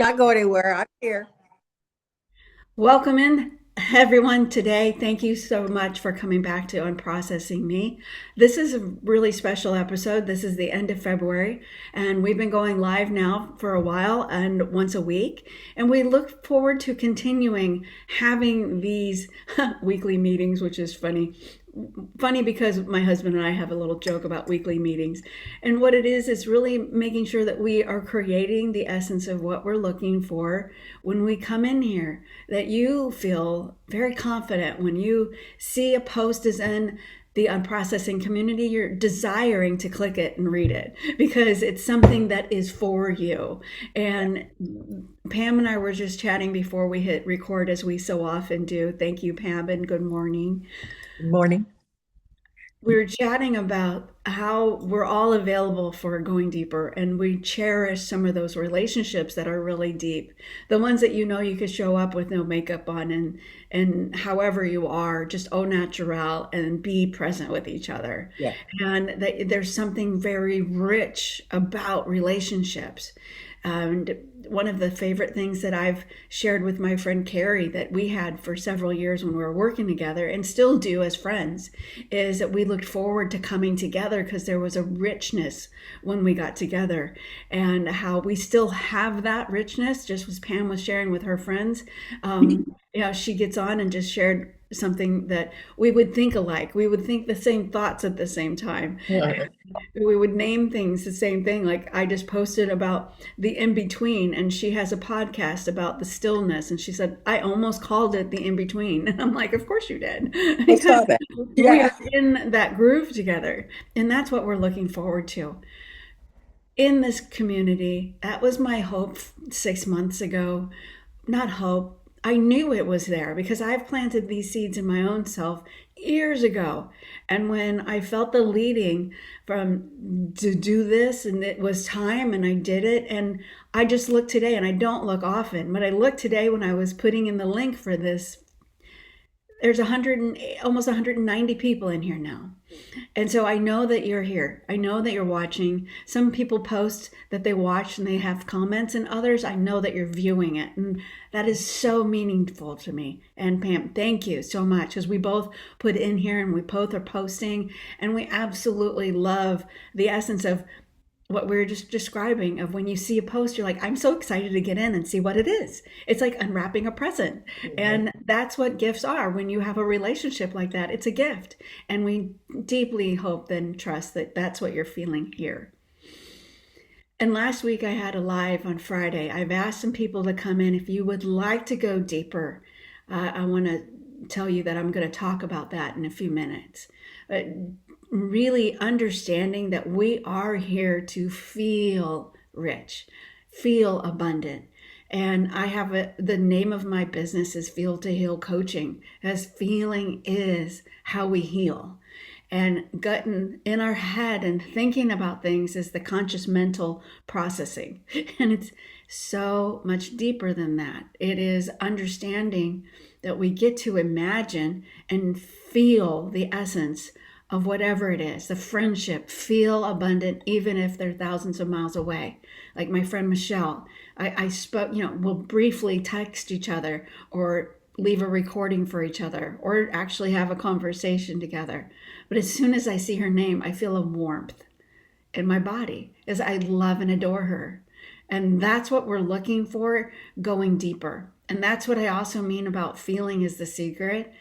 Not go anywhere. I'm here. Welcome in, everyone, today. Thank you so much for coming back to Unprocessing Me. This is a really special episode. This is the end of February, and we've been going live now for a while and once a week. And we look forward to continuing having these weekly meetings, which is funny because my husband and I have a little joke about weekly meetings. And what it is really making sure that we are creating the essence of what we're looking for when we come in here, that you feel very confident when you see a post is in the unprocessing community, you're desiring to click it and read it because it's something that is for you. And Pam and I were just chatting before we hit record, as we so often do. Thank you, Pam, and good morning. Good morning. We were chatting about how we're all available for going deeper, and we cherish some of those relationships that are really deep, the ones that you could show up with no makeup on, and however you are, just au naturel, and be present with each other. Yeah. And there's something very rich about relationships. And one of the favorite things that I've shared with my friend Carrie, that we had for several years when we were working together and still do as friends, is that we looked forward to coming together because there was a richness when we got together, and how we still have that richness, just as Pam was sharing with her friends. She gets on and just shared something that we would think alike. We would think the same thoughts at the same time. Yeah. We would name things the same thing. Like, I just posted about the in between, and she has a podcast about the stillness, and she said I almost called it the in between. And I'm like, of course you did, I because saw that. we Yeah. are in that groove together, and that's what we're looking forward to in this community. That was my hope 6 months ago. Not hope, I knew it was there because I've planted these seeds in my own self years ago. And when I felt the leading from to do this, and it was time, and I did it. And I just looked today, and I don't look often, but I looked today when I was putting in the link for this. There's almost 190 people in here now. And so I know that you're here. I know that you're watching. Some people post that they watch and they have comments, and others, I know that you're viewing it. And that is so meaningful to me. And Pam, thank you so much, because we both put in here and we both are posting, and we absolutely love the essence of what we were just describing, of when you see a post, you're like, I'm so excited to get in and see what it is. It's like unwrapping a present. And that's what gifts are. When you have a relationship like that, it's a gift. And we deeply hope and trust that that's what you're feeling here. And last week I had a live on Friday. I've asked some people to come in if you would like to go deeper. I want to tell you that I'm going to talk about that in a few minutes. But really understanding that we are here to feel rich, feel abundant. And I have the name of my business is Feel to Heal Coaching, as feeling is how we heal. And getting in our head and thinking about things is the conscious mental processing. And it's so much deeper than that. It is understanding that we get to imagine and feel the essence of whatever it is, the friendship, feel abundant, even if they're thousands of miles away. Like my friend Michelle, I spoke, we'll briefly text each other, or leave a recording for each other, or actually have a conversation together. But as soon as I see her name, I feel a warmth in my body, as I love and adore her. And that's what we're looking for, going deeper. And that's what I also mean about feeling is the secret,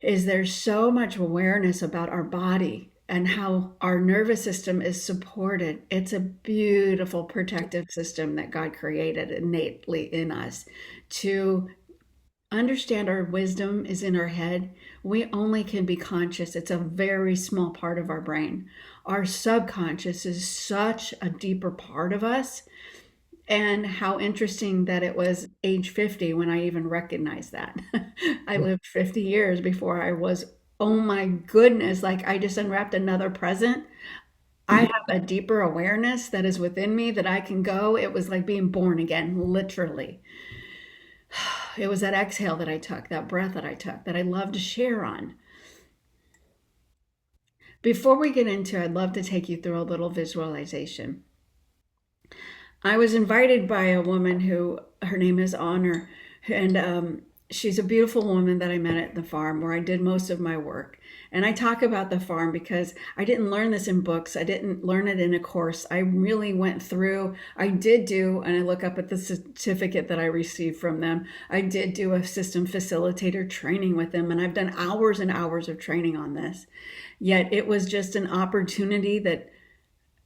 is there's so much awareness about our body and how our nervous system is supported. It's a beautiful protective system that God created innately in us to understand. Our wisdom is in our head. We only can be conscious. It's a very small part of our brain. Our subconscious is such a deeper part of us. And how interesting that it was age 50 when I even recognized that. I lived 50 years before I was, oh my goodness, like I just unwrapped another present. I have a deeper awareness that is within me that I can go. It was like being born again, literally. It was that exhale that I took, that breath that I took, that I love to share on. Before we get into it, I'd love to take you through a little visualization. I was invited by a woman who, her name is Honor, and she's a beautiful woman that I met at the farm where I did most of my work. And I talk about the farm because I didn't learn this in books. I didn't learn it in a course. I really went through, I did do, and I look up at the certificate that I received from them. I did do a system facilitator training with them, and I've done hours and hours of training on this. Yet it was just an opportunity that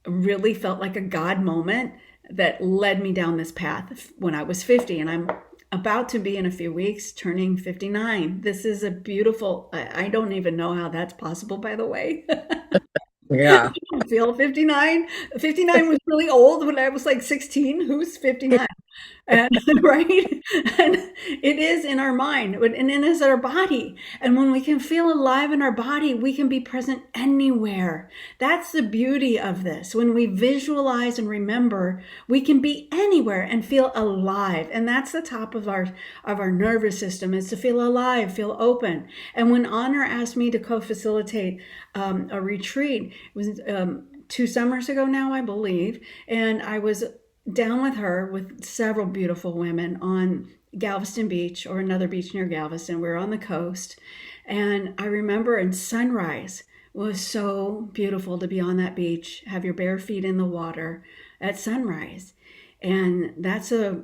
really felt like a God moment that led me down this path when I was 50. And I'm about to be in a few weeks turning 59. This is a beautiful, I don't even know how that's possible, by the way. Yeah. I feel 59. 59 was really old when I was like 16. Who's 59? And right, and it is in our mind, and it is our body. And when we can feel alive in our body, we can be present anywhere. That's the beauty of this. When we visualize and remember, we can be anywhere and feel alive. And that's the top of our nervous system, is to feel alive, feel open. And when Honor asked me to co-facilitate a retreat, it was 2 summers ago now, I believe, and I was down with her with several beautiful women on Galveston Beach, or another beach near Galveston. We were on the coast. And I remember in sunrise, it was so beautiful to be on that beach, have your bare feet in the water at sunrise. And that's a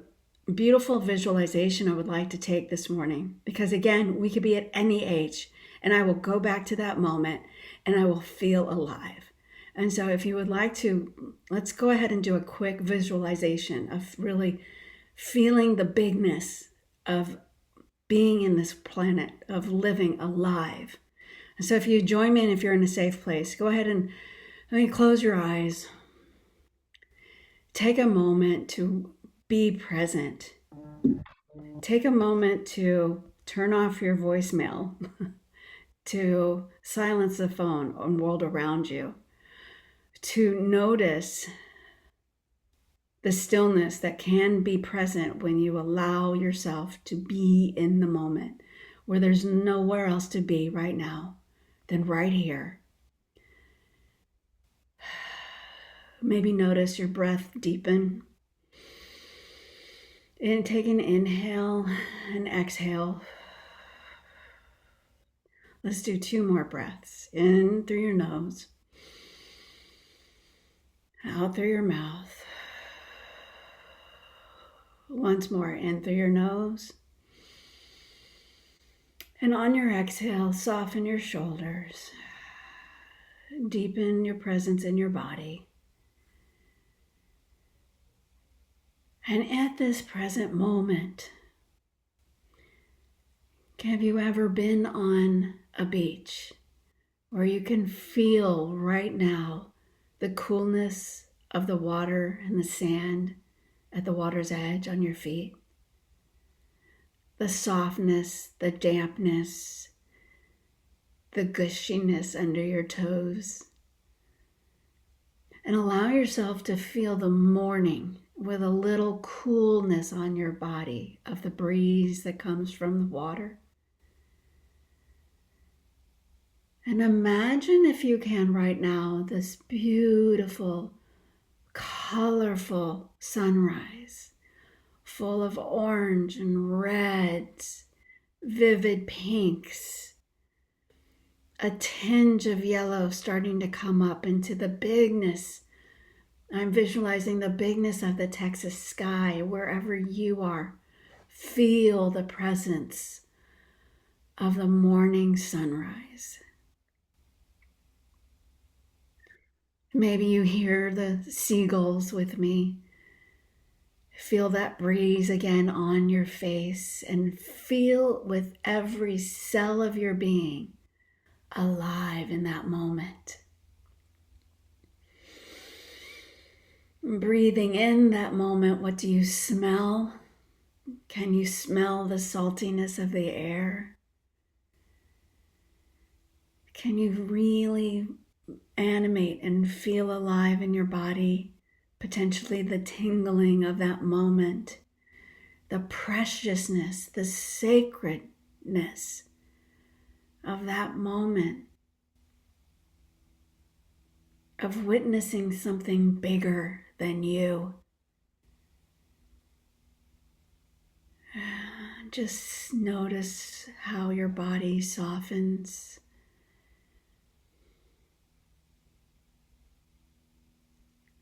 beautiful visualization I would like to take this morning, because again, we could be at any age, and I will go back to that moment and I will feel alive. And so if you would like to, let's go ahead and do a quick visualization of really feeling the bigness of being in this planet, of living alive. And so if you join me, and if you're in a safe place, go ahead and close your eyes. Take a moment to be present. Take a moment to turn off your voicemail, to silence the phone and world around you, to notice the stillness that can be present when you allow yourself to be in the moment, where there's nowhere else to be right now than right here. Maybe notice your breath deepen. And take an inhale and exhale. Let's do 2 more breaths. In through your nose, out through your mouth. Once more, in through your nose. And on your exhale, soften your shoulders. Deepen your presence in your body. And at this present moment, have you ever been on a beach where you can feel right now the coolness of the water and the sand at the water's edge on your feet? The softness, the dampness, the gushiness under your toes. And allow yourself to feel the morning with a little coolness on your body of the breeze that comes from the water. And imagine, if you can right now, this beautiful, colorful sunrise, full of orange and reds, vivid pinks, a tinge of yellow starting to come up into the bigness. I'm visualizing the bigness of the Texas sky wherever you are. Feel the presence of the morning sunrise. Maybe you hear the seagulls with me. Feel that breeze again on your face, and feel with every cell of your being alive in that moment. Breathing in that moment, what do you smell? Can you smell the saltiness of the air? Can you really animate and feel alive in your body? Potentially the tingling of that moment, the preciousness, the sacredness of that moment, of witnessing something bigger than you, Just notice how your body softens.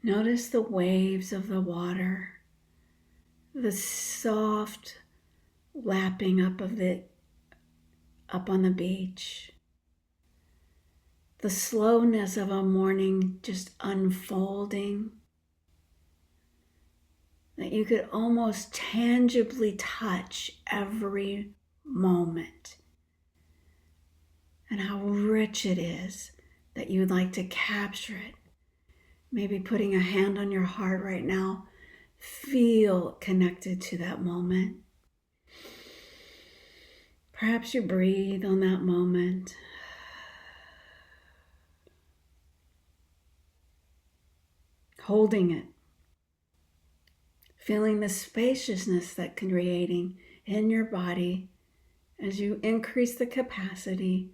Notice the waves of the water, the soft lapping up of it up on the beach, the slowness of a morning just unfolding, that you could almost tangibly touch every moment, and how rich it is that you would like to capture it. Maybe putting a hand on your heart right now, feel connected to that moment. Perhaps you breathe on that moment. Holding it. Feeling the spaciousness that creating in your body as you increase the capacity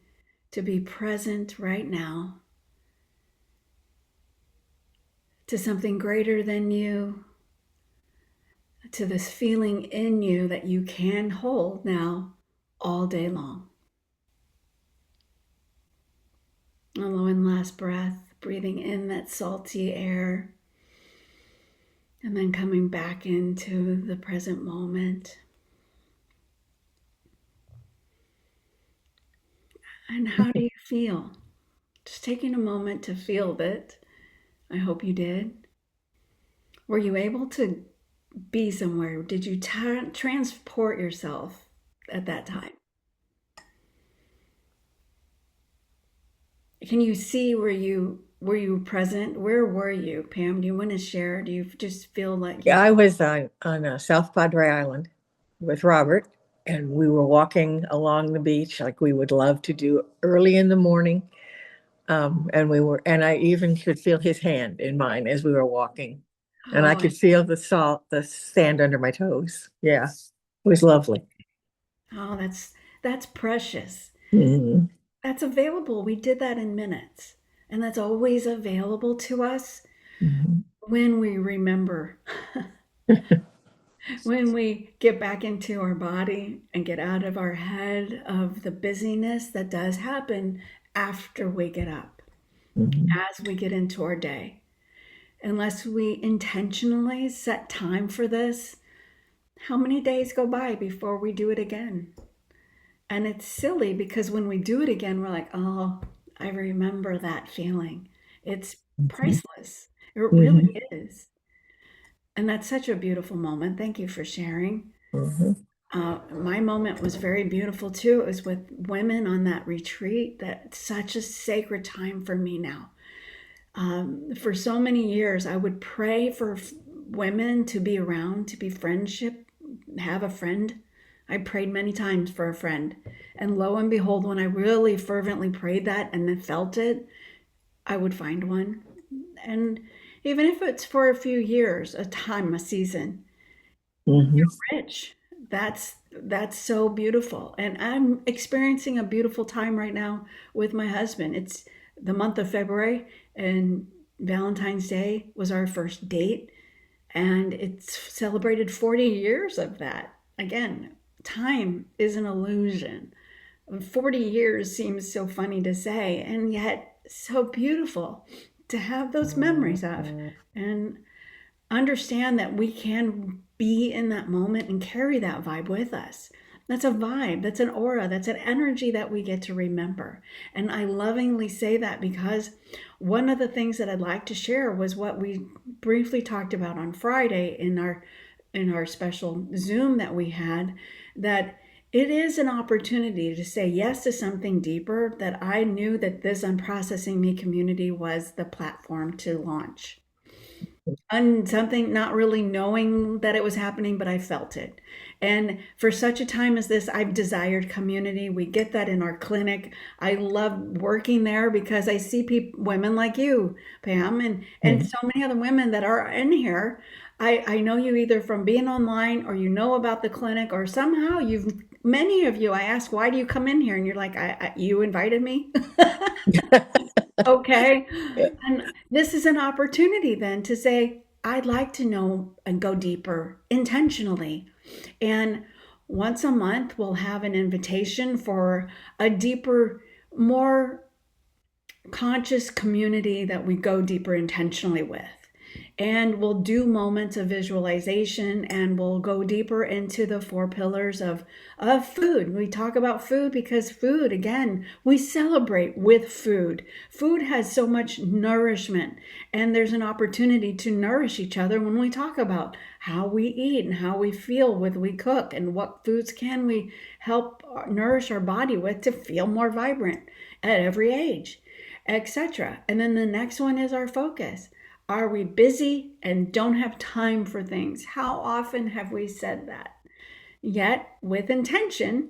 to be present right now to something greater than you, to this feeling in you that you can hold now all day long. Although in last breath, breathing in that salty air and then coming back into the present moment. And how do you feel? Just taking a moment to feel it. I hope you did. Were you able to be somewhere? Did you transport yourself at that time? Can you see were you present? Where were you, Pam? Do you want to share? Do you just feel like Yeah, you? I was on South Padre Island with Robert, and we were walking along the beach like we would love to do early in the morning. And I even could feel his hand in mine as we were walking, and I Oh, could feel the salt, the sand under my toes. Yeah, it was lovely. oh, that's precious. Mhm. That's available. We did that in minutes, and that's always available to us Mhm. when we remember. When we get back into our body and get out of our head of the busyness that does happen after we get up, Mhm. as we get into our day. Unless we intentionally set time for this, how many days go by before we do it again? And it's silly because when we do it again, we're like, oh, I remember that feeling. It's Mhm. priceless. It really Mhm. is. And that's such a beautiful moment. Thank you for sharing. Mhm. My moment was very beautiful too. It was with women on that retreat. That's such a sacred time for me now. For so many years, I would pray for women to be around, to be friendship, have a friend. I prayed many times for a friend. And lo and behold, when I really fervently prayed that and then felt it, I would find one. And even if it's for a few years, a time, a season, Mhm. rich. That's so beautiful. And I'm experiencing a beautiful time right now with my husband. It's the month of February and Valentine's Day was our first date and it's celebrated 40 years of that. Again, time is an illusion. 40 years seems so funny to say and yet so beautiful to have those memories of. And understand that we can be in that moment and carry that vibe with us. That's a vibe, that's an aura, that's an energy that we get to remember. And I lovingly say that because one of the things that I'd like to share was what we briefly talked about on Friday in our special Zoom that we had, that it is an opportunity to say yes to something deeper that I knew that this Unprocessing Me community was the platform to launch on something, not really knowing that it was happening, but I felt it. And for such a time as this, I've desired community. We get that in our clinic. I love working there because I see people, women like you, Pam, and Mhm. so many other women that are in here. I know you either from being online or you know about the clinic or somehow you've, many of you, I ask, why do you come in here? And you're like, you invited me. Okay. And this is an opportunity then to say, I'd like to know and go deeper intentionally. And once a month, we'll have an invitation for a deeper, more conscious community that we go deeper intentionally with. And we'll do moments of visualization, and we'll go deeper into the four pillars of food. We talk about food because food, again, we celebrate with food. Food has so much nourishment, and there's an opportunity to nourish each other when we talk about how we eat and how we feel when we cook, and what foods can we help nourish our body with to feel more vibrant at every age, etc. And then the next one is our focus. Are we busy and don't have time for things? How often have we said that? Yet, with intention,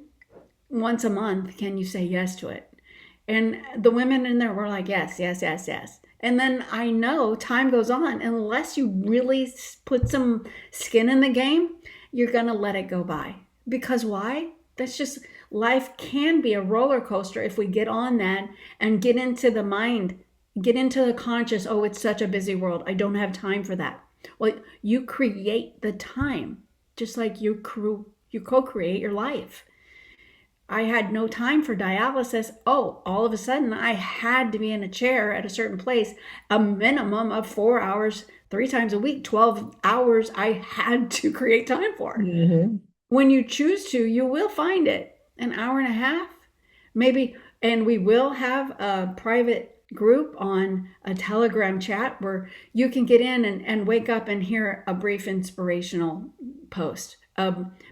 once a month, can you say yes to it? And the women in there were like, yes, yes, yes, yes. And then I know time goes on, unless you really put some skin in the game, you're going to let it go by. Because why? That's just life can be a roller coaster if we get on that and get into the mind, get into the conscious. Oh, it's such a busy world. I don't have time for that. Well, you create the time, just like you co-create your life. I had no time for dialysis. Oh, all of a sudden I had to be in a chair at a certain place, a minimum of 4 hours, 3 times a week, 12 hours I had to create time for. Mm-hmm. When you choose to, you will find it. An hour and a half, maybe. And we will have a private group on a Telegram chat where you can get in and wake up and hear a brief inspirational post,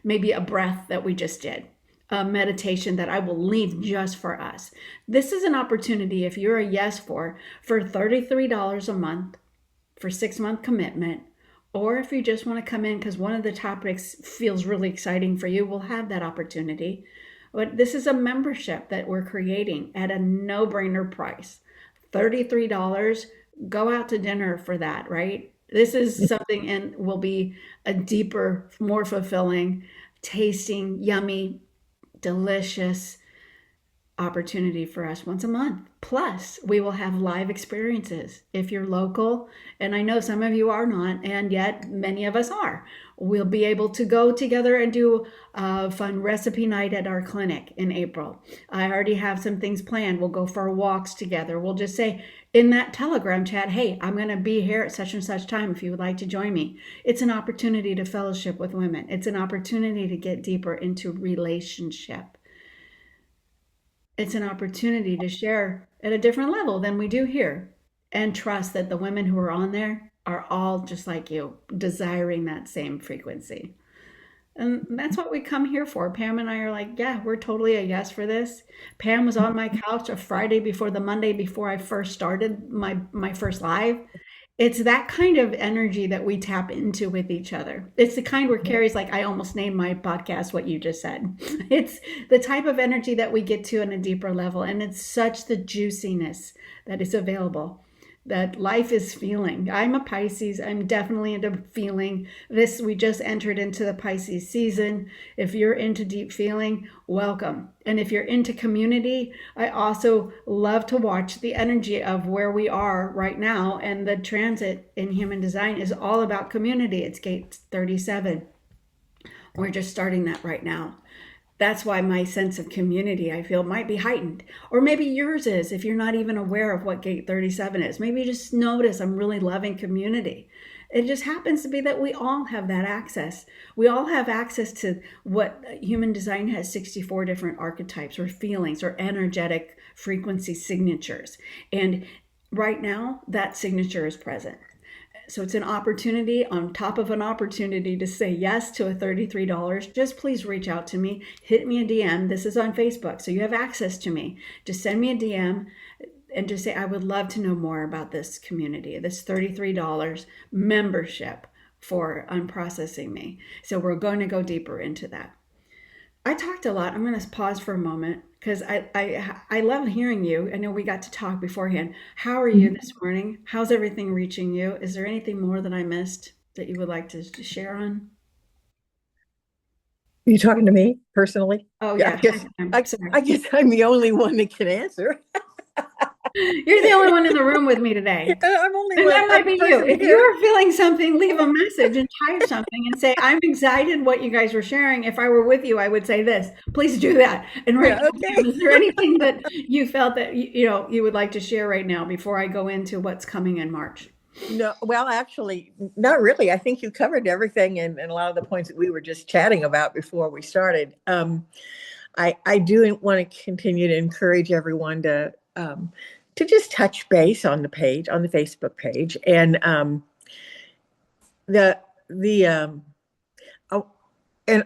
maybe a breath that we just did, a meditation that I will leave just for us. This is an opportunity, if you're a yes for $33 a month for 6 month commitment. Or if you just want to come in because one of the topics feels really exciting for you, we'll have that opportunity. But this is a membership that we're creating at a no-brainer price. $33, go out to dinner for that, right? This is something and will be a deeper, more fulfilling, tasting, yummy, delicious opportunity for us once a month. Plus, we will have live experiences. If you're local, and I know some of you are not, and yet many of us are, we'll be able to go together and do a fun recipe night at our clinic in April. I already have some things planned. We'll go for walks together. We'll just say in that Telegram chat, hey, I'm going to be here at such and such time if you would like to join me. It's an opportunity to fellowship with women. It's an opportunity to get deeper into relationship. It's an opportunity to share at a different level than we do here, and trust that the women who are on there are all just like you, desiring that same frequency. And that's what we come here for. Pam and I are like, yeah, we're totally a yes for this. Pam was on my couch a Friday before the Monday before I first started my first live. It's that kind of energy that we tap into with each other. It's the kind where Carrie's like, I almost named my podcast what you just said. It's the type of energy that we get to on a deeper level. And it's such the juiciness that is available that life is feeling. I'm a Pisces. I'm definitely into feeling this. We just entered into the Pisces season. If you're into deep feeling, welcome. And if you're into community, I also love to watch the energy of where we are right now. And the transit in human design is all about community. It's gate 37. We're just starting that right now. That's why my sense of community, I feel, might be heightened. Or maybe yours is if you're not even aware of what gate 37 is. Maybe you just notice I'm really loving community. It just happens to be that we all have that access. We all have access to what human design has 64 different archetypes or feelings or energetic frequency signatures. And right now, that signature is present. So it's an opportunity on top of an opportunity to say yes to a $33. Just please reach out to me. Hit me a DM. This is on Facebook, so you have access to me. Just send me a DM and just say, I would love to know more about this community, this $33 membership for Unprocessing Me. So we're going to go deeper into that. I talked a lot. I'm going to pause for a moment because I love hearing you. I know we got to talk beforehand. How are you this morning? How's everything reaching you? Is there anything more that I missed that you would like to share on? You talking to me personally? Oh Yeah, yeah, hi, Pam. I Sorry. guess I'm the only one that can answer. You're the only one in the room with me today. I'm only And one that might other be you. person If you here. are feeling something, leave a message and type something and say, I'm excited what you guys were sharing. If I were with you, I would say this. Please do that. And right Yeah, now, okay. Pam, is there anything that you felt that you would like to share right now before I go into what's coming in March? No, well, actually, not really. I think you covered everything and a lot of the points that we were just chatting about before we started. I do want to continue to encourage everyone to just touch base on the page, on the Facebook page, and the oh, and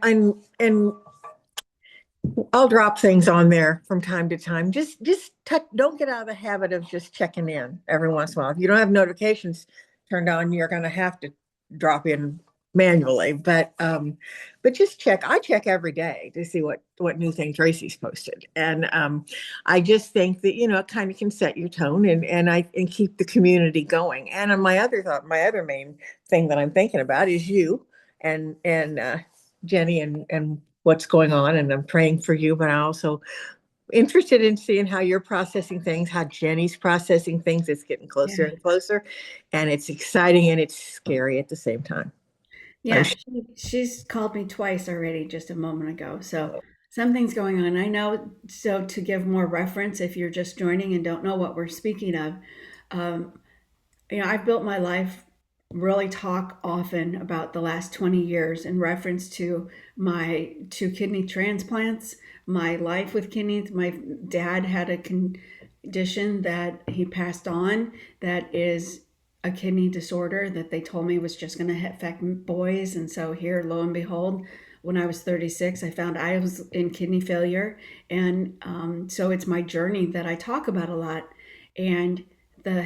I'll drop things on there from time to time. Just touch, don't get out of the habit of just checking in every once in a while. If you don't have notifications turned on, you're going to have to drop in manually. But just check. I check every day to see what new thing Tracy's posted, and I just think that it kind of can set your tone and keep the community going. And my other thought, my other main thing that I'm thinking about is you and Jenny and what's going on, and I'm praying for you, but I'm also interested in seeing how you're processing things, how Jenny's processing things. It's getting closer Yeah. and closer, and it's exciting and it's scary at the same time. I'm Yeah, sure. she's called me twice already just a moment ago. So something's going on. I know. So to give more reference, if you're just joining and don't know what we're speaking of, um, I've built my life really talk often about the last 20 years in reference to my two kidney transplants, my life with kidneys. My dad had a condition that he passed on that is a kidney disorder that they told me was just going to affect boys. And so here, lo and behold, when I was 36, I found I was in kidney failure. And so it's my journey that I talk about a lot. And the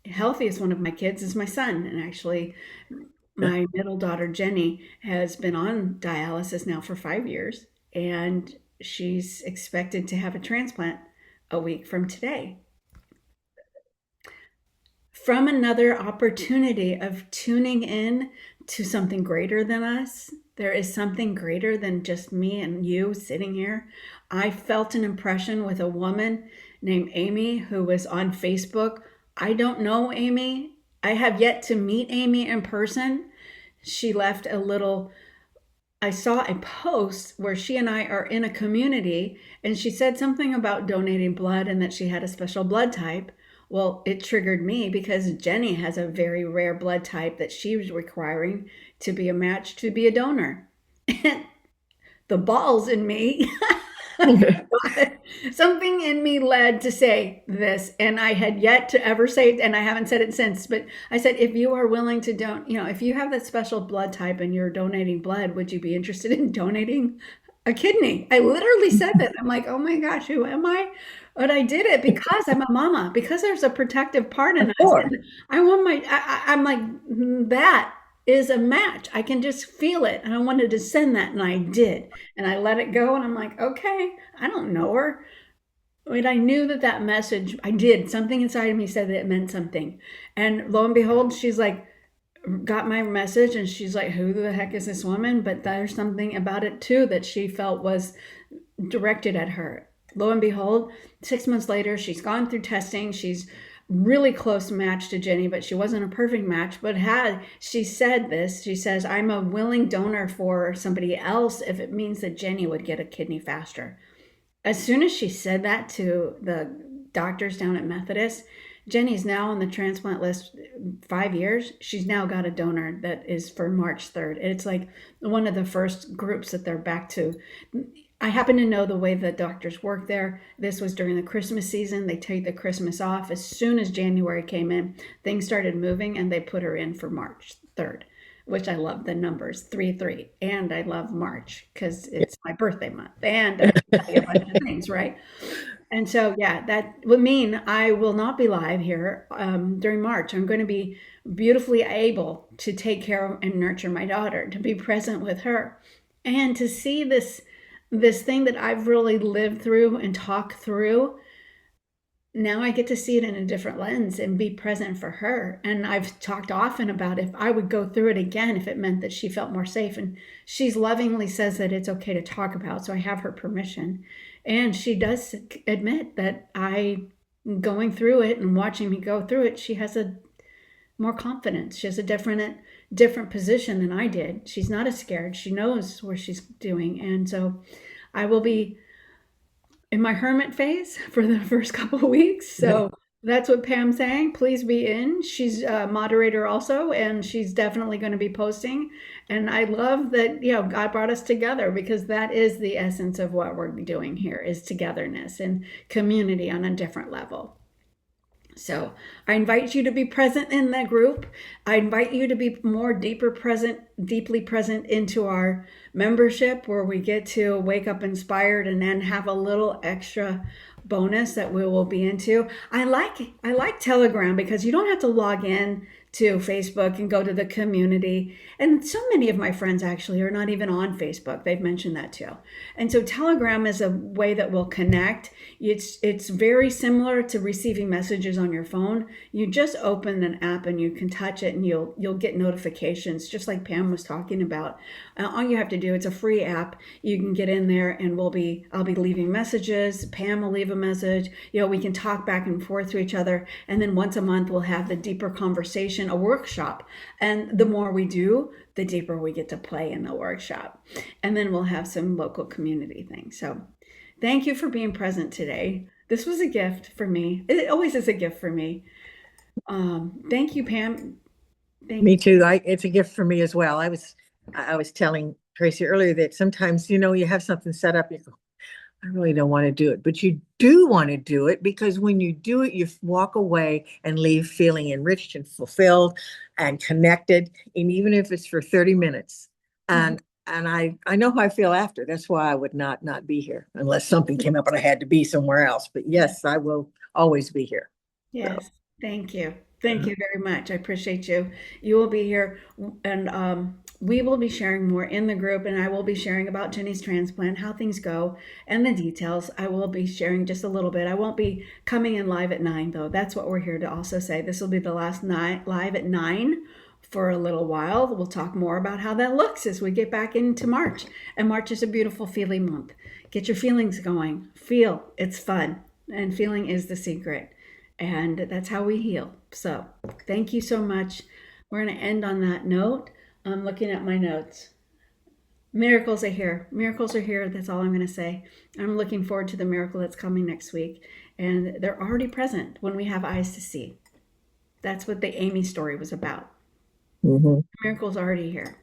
healthiest one of my kids is my son. And actually, Yeah. my middle daughter, Jenny, has been on dialysis now for 5 years. And she's expected to have a transplant a week from today. From another opportunity of tuning in to something greater than us. There is something greater than just me and you sitting here. I felt an impression with a woman named Amy who was on Facebook. I don't know Amy. I have yet to meet Amy in person. She left a little, I saw a post where she and I are in a community, and she said something about donating blood and that she had a special blood type. Well, it triggered me because Jenny has a very rare blood type that she was requiring to be a match to be a donor. And the balls in me something in me led to say this, and I had yet to ever say it, and I haven't said it since. But I said, if you are willing to if you have that special blood type and you're donating blood, would you be interested in donating a kidney? I literally said that. I'm like, oh my gosh, who am I? But I did it because I'm a mama, because there's a protective part in Of us. course. And I'm like, that is a match. I can just feel it. And I wanted to send that, and I did. And I let it go, and I'm like, okay, I don't know her. I mean, I knew that message, I did. Something inside of me said that it meant something. And lo and behold, she's like, got my message, and she's like, who the heck is this woman? But there's something about it too that she felt was directed at her. Lo and behold, 6 months later, she's gone through testing. She's really close match to Jenny, but she wasn't a perfect match. But she said this, she says, I'm a willing donor for somebody else if it means that Jenny would get a kidney faster. As soon as she said that to the doctors down at Methodist, Jenny's now on the transplant list 5 years. She's now got a donor that is for March 3rd. It's like one of the first groups that they're back to. I happen to know the way that doctors work there. This was during the Christmas season. They take the Christmas off. As soon as January came in, things started moving, and they put her in for March 3rd, which I love the numbers 3-3. And I love March because it's my birthday month. And I can tell you a bunch of things, right? And so, yeah, that would mean I will not be live here during March. I'm going to be beautifully able to take care of and nurture my daughter, to be present with her, and to see this thing that I've really lived through and talked through. Now I get to see it in a different lens and be present for her. And I've talked often about if I would go through it again, if it meant that she felt more safe. And she's lovingly says that it's okay to talk about. So I have her permission. And she does admit that I going through it and watching me go through it, she has a more confidence. She has a different position than I did. She's not as scared. She knows where she's doing. And so I will be in my hermit phase for the first couple of weeks. So that's what Pam's saying. Please be in. She's a moderator also, and she's definitely going to be posting. And I love that, God brought us together, because that is the essence of what we're doing here, is togetherness and community on a different level. So I invite you to be present in that group. I invite you to be deeply present into our membership, where we get to wake up inspired and then have a little extra bonus that we will be into. I like Telegram, because you don't have to log in to Facebook and go to the community. And so many of my friends actually are not even on Facebook. They've mentioned that too. And so Telegram is a way that we'll connect. It's very similar to receiving messages on your phone. You just open an app and you can touch it, and you'll get notifications, just like Pam was talking about. All you have to do, it's a free app. You can get in there, and I'll be leaving messages. Pam will leave a message. We can talk back and forth to each other, and then once a month we'll have the deeper conversation, a workshop. And the more we do, the deeper we get to play in the workshop. And then we'll have some local community things. So thank you for being present today. This was a gift for me. It always is a gift for me. Thank you, Pam. Thank Me too. It's a gift for me as well. I was telling Traci earlier that sometimes, you have something set up, you go, I really don't want to do it, but you do want to do it, because when you do it, you walk away and leave feeling enriched and fulfilled and connected. And even if it's for 30 minutes. you. And I know how I feel after. That's why I would not be here unless something came up and I had to be somewhere else. But yes, I will always be here. So, Yes, thank you. Thank you very much. I appreciate you. You will be here, and we will be sharing more in the group, and I will be sharing about Jenny's transplant, how things go, and the details. I will be sharing just a little bit. I won't be coming in live at 9, though. That's what we're here to also say. This will be the last night live at 9 for a little while. We'll talk more about how that looks as we get back into March. And March is a beautiful feeling month. Get your feelings going. Feel. It's fun. And feeling is the secret. And that's how we heal. So thank you so much. We're going to end on that note. I'm looking at my notes. Miracles are here. Miracles are here. That's all I'm going to say. I'm looking forward to the miracle that's coming next week. And they're already present when we have eyes to see. That's what the Amy story was about. mhm. Miracle's already here.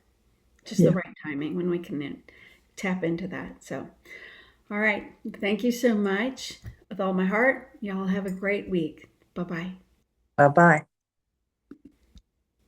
Just the Yeah. right timing when we can tap into that. So, all right. Thank you so much. With all my heart, y'all have a great week. Bye bye. Bye bye.